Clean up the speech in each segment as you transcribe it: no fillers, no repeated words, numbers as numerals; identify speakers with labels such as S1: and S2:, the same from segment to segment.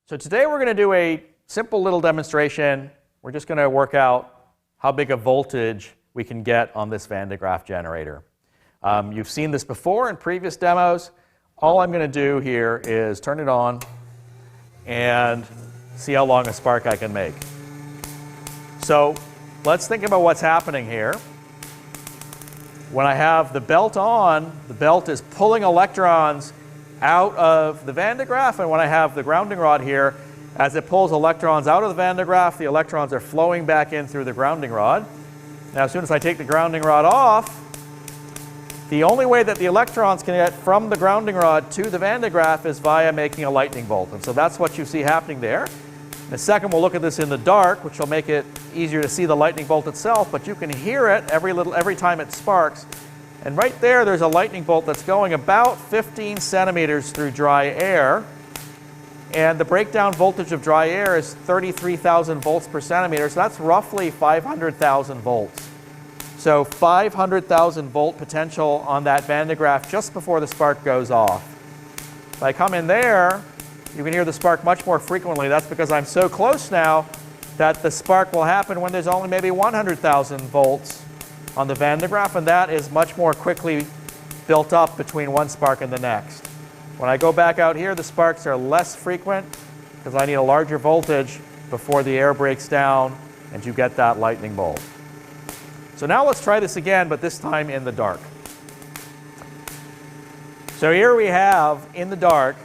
S1: So today we're going to do a simple little demonstration. We're just going to work out how big a voltage we can get on this Van de Graaff generator. You've seen this before in previous demos. All I'm going to do here is turn it on and see how long a spark I can make. So let's think about what's happening here. When I have the belt on, the belt is pulling electrons out of the Van de Graaff, and when I have the grounding rod here, as it pulls electrons out of the Van de Graaff, the electrons are flowing back in through the grounding rod. Now as soon as I take the grounding rod off, the only way that the electrons can get from the grounding rod to the Van de Graaff is via making a lightning bolt. And so that's what you see happening there. In a second we'll look at this in the dark, which will make it easier to see the lightning bolt itself, but you can hear it every time it sparks. And right there, there's a lightning bolt that's going about 15 centimeters through dry air. And the breakdown voltage of dry air is 33,000 volts per centimeter, so that's roughly 500,000 volts. So 500,000 volt potential on that Van de Graaff just before the spark goes off. If I come in there, you can hear the spark much more frequently. That's because I'm so close now that the spark will happen when there's only maybe 100,000 volts on the Van de Graaff, and that is much more quickly built up between one spark and the next. When I go back out here, the sparks are less frequent because I need a larger voltage before the air breaks down and you get that lightning bolt. So now let's try this again, but this time in the dark. So here we have, in the dark,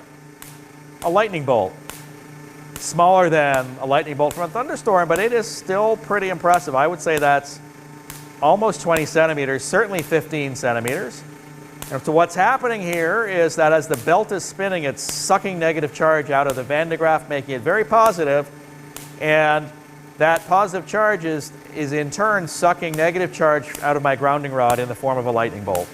S1: a lightning bolt. Smaller than a lightning bolt from a thunderstorm, but it is still pretty impressive. I would say that's almost 20 centimeters, certainly 15 centimeters. And so what's happening here is that as the belt is spinning, it's sucking negative charge out of the Van de Graaff, making it very positive, and that positive charge is in turn sucking negative charge out of my grounding rod in the form of a lightning bolt.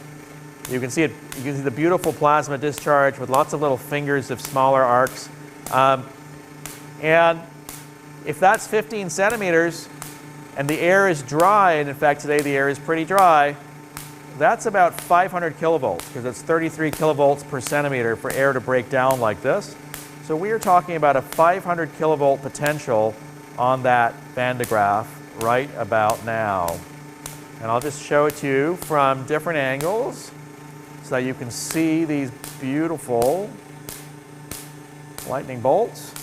S1: You can see it. You can see the beautiful plasma discharge with lots of little fingers of smaller arcs. And if that's 15 centimeters and the air is dry, and in fact today the air is pretty dry, that's about 500 kilovolts because it's 33 kilovolts per centimeter for air to break down like this. So we are talking about a 500 kilovolt potential on that Van de Graaff right about now. And I'll just show it to you from different angles so that you can see these beautiful lightning bolts.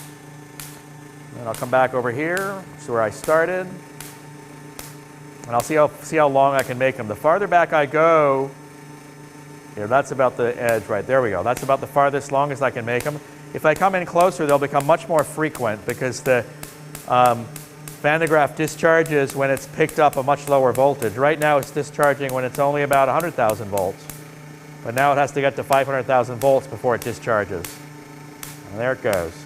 S1: And I'll come back over here, which is where I started. And I'll see how long I can make them. The farther back I go, here, that's about the edge right there we go. That's about the farthest, longest I can make them. If I come in closer, they'll become much more frequent because the Van de Graaff discharges when it's picked up a much lower voltage. Right now it's discharging when it's only about 100,000 volts. But now it has to get to 500,000 volts before it discharges. And there it goes.